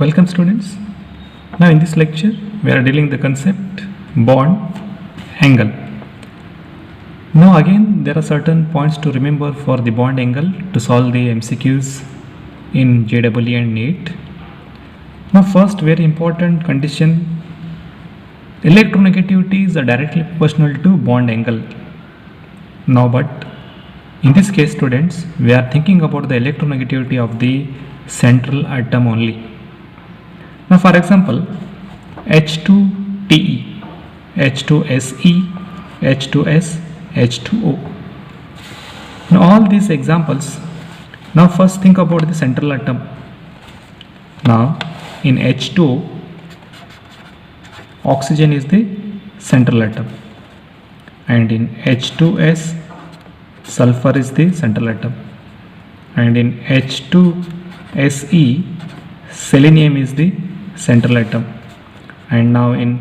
Welcome students. Now in this lecture we are dealing the concept bond angle. Now again there are certain points to remember for the bond angle to solve the MCQs in JEE and NEET. Now first very important condition, electronegativity is directly proportional to bond angle. Now but in this case students we are thinking about the electronegativity of the central atom only. Now for example H2TE, H2SE, H2S, H2O. Now all these examples, now first think about the central atom. Now in H2O, oxygen is the central atom, and in H2S, sulfur is the central atom, and in H2SE, selenium is the central atom, and now in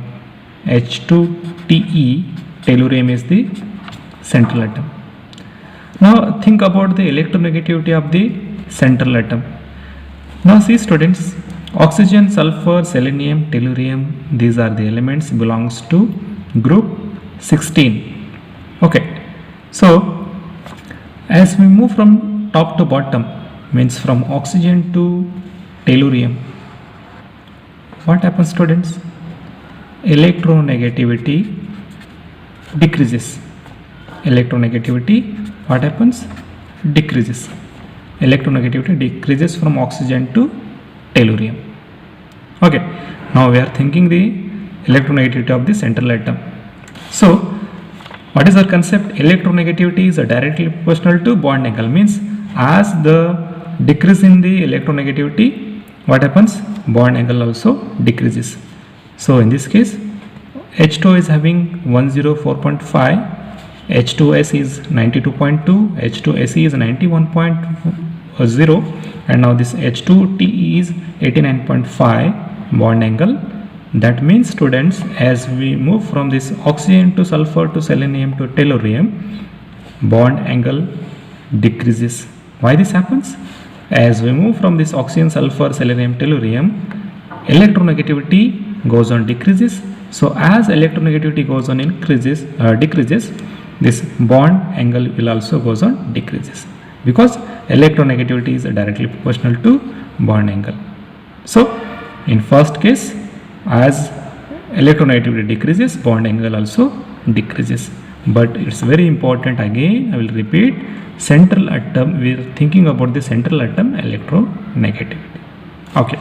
H2TE, tellurium is the central atom. Now think about the electronegativity of the central atom. Now see students, oxygen, sulfur, selenium, tellurium, these are the elements belongs to group 16. Okay, so as we move from top to bottom, means from oxygen to tellurium, what happens students? Electronegativity decreases. Electronegativity, what happens? Decreases. Electronegativity decreases from oxygen to tellurium. Okay, now we are thinking the electronegativity of the central atom. So what is our concept? Electronegativity is directly proportional to bond angle, means as the decrease in the electronegativity, what happens? Bond angle also decreases. So in this case H2 is having 104.5, H2S is 92.2, H2SE is 91.0, and now this H2TE is 89.5 bond angle. That means students, as we move from this oxygen to sulfur to selenium to tellurium, bond angle decreases. Why this happens? As we move from this oxygen, sulfur, selenium, tellurium, electronegativity goes on decreases. So as electronegativity goes on decreases, this bond angle will also goes on decreases, because electronegativity is directly proportional to bond angle. So in first case, as electronegativity decreases, bond angle also decreases. But it's very important, again I will repeat, central atom, we are thinking about the central atom electronegativity. Okay,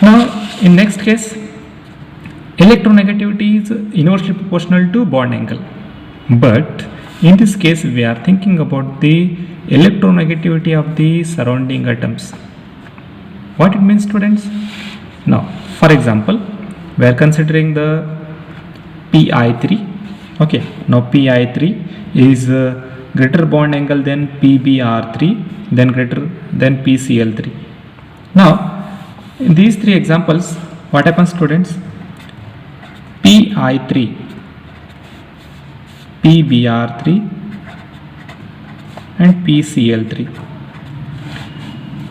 now in next case, electronegativity is inversely proportional to bond angle, but in this case we are thinking about the electronegativity of the surrounding atoms. What it means students? Now for example, we are considering the Pi3. Okay, now Pi3 is greater bond angle than PbR3, then greater than PCl3. Now in these three examples, what happens students? Pi3, PbR3 and PCl3.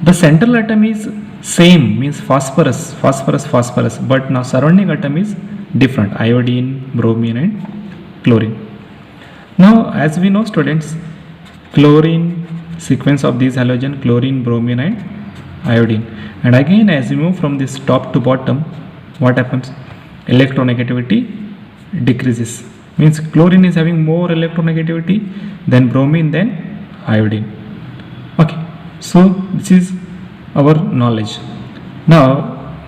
The central atom is same, means phosphorus, but now surrounding atom is different, iodine, bromine and chlorine. Now as we know students, chlorine, sequence of these halogen, chlorine, bromine and iodine, and again as we move from this top to bottom, what happens? Electronegativity decreases, means chlorine is having more electronegativity than bromine, then iodine. Okay, so this is our knowledge. Now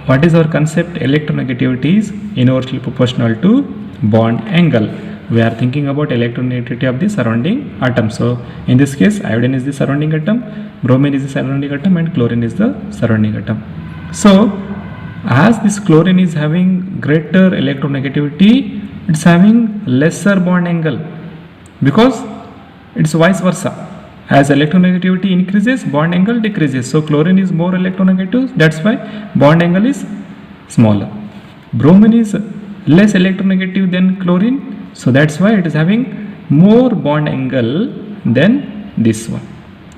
what is our concept? Electronegativity is inversely proportional to bond angle. We are thinking about electronegativity of the surrounding atom. So in this case, iodine is the surrounding atom, bromine is the surrounding atom, and chlorine is the surrounding atom. So as this chlorine is having greater electronegativity, it's having lesser bond angle, because it's vice versa. As electronegativity increases, bond angle decreases. So chlorine is more electronegative, that's why bond angle is smaller. Bromine is less electronegative than chlorine, so that's why it is having more bond angle than this one,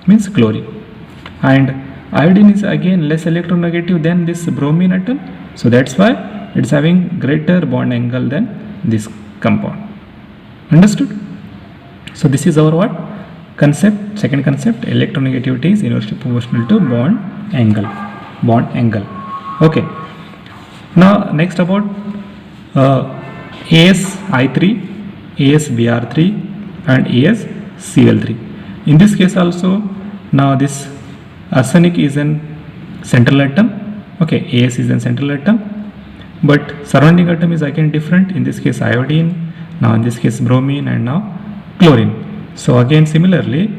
means chlorine. And Iodine is again less electronegative than this bromine atom, so that's why it's having greater bond angle than this compound. Understood? So this is our what? Concept, second concept, electronegativity is inversely proportional to bond angle. Bond angle. Okay. Now next about AsI3, AsBr3 and AsCl3. In this case also, now this arsenic is an central atom. Okay, As is an central atom, but surrounding atom is again different. In this case iodine, now in this case bromine, and now chlorine. So again similarly,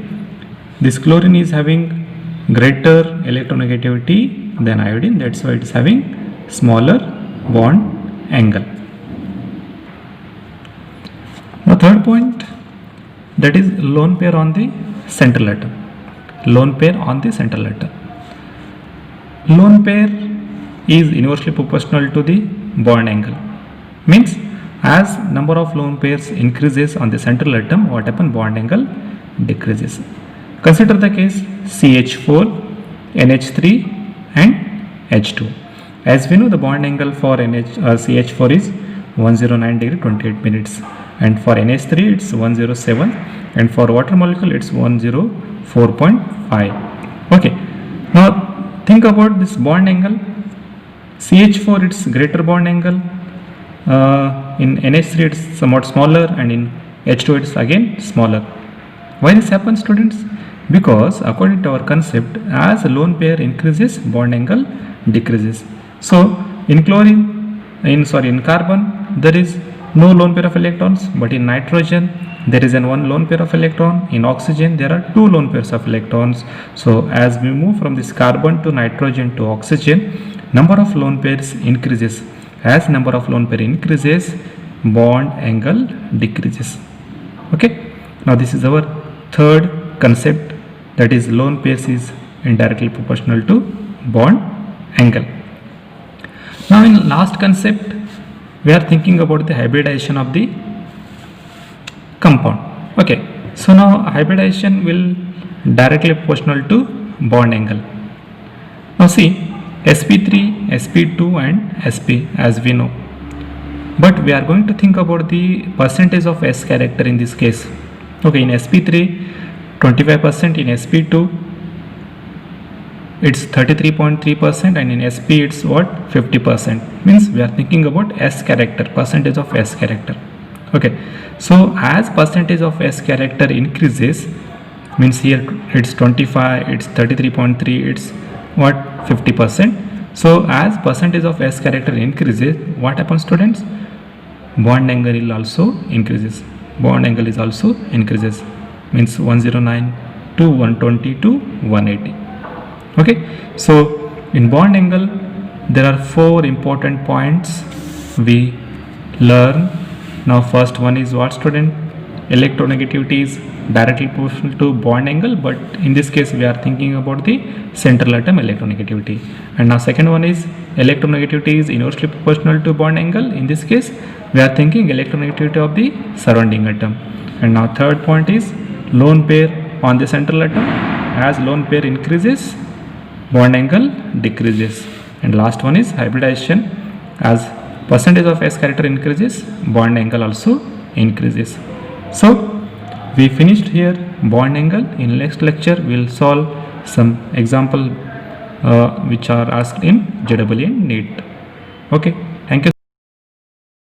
this chlorine is having greater electronegativity than iodine, that's why it is having smaller bond angle. Now third point, that is lone pair on the central atom. Lone pair on the central atom. Lone pair is inversely proportional to the bond angle. Means as number of lone pairs increases on the central atom, what happens? Bond angle decreases. Consider the case CH4, NH3 and H2. As we know, the bond angle for CH4 is 109 degree 28 minutes, and for NH3 it's 107, and for water molecule it's 104.5. Okay, now think about this bond angle. CH4 it's greater bond angle, in NH3 it's somewhat smaller, and in H2 it's again smaller. Why this happens, students? Because according to our concept, as a lone pair increases, bond angle decreases. So in chlorine, in carbon, there is no lone pair of electrons, but in nitrogen there is one lone pair of electron. In oxygen there are two lone pairs of electrons. So as we move from this carbon to nitrogen to oxygen, number of lone pairs increases. As number of lone pair increases, bond angle decreases. Okay, now this is our third concept, that is lone pairs is indirectly proportional to bond angle. Now in last concept, we are thinking about the hybridization of the compound. Okay, so now hybridization will directly proportional to bond angle. Now see, sp3, sp2 and sp, as we know, but we are going to think about the percentage of s character in this case. Okay, in sp3 25%, in sp2 it's 33.3%, and in sp it's what, 50%. Means we are thinking about s character, percentage of s character. Okay, so as percentage of s character increases, means here it's 25, it's 33.3, it's what, 50%. So as percentage of s character increases, what happens, students? Bond angle also increases. Bond angle is also increases, means 109 to 120 to 180. Okay, so in bond angle there are four important points we learn. Now first one is what, student? Electronegativity is directly proportional to bond angle, but in this case we are thinking about the central atom electronegativity. And now second one is electronegativity is inversely proportional to bond angle. In this case we are thinking electronegativity of the surrounding atom. And now third point is lone pair on the central atom. As lone pair increases, bond angle decreases. And last one is hybridization. As percentage of s character increases, bond angle also increases. So we finished here bond angle. In next lecture we will solve some example which are asked in JEE and NEET. Okay.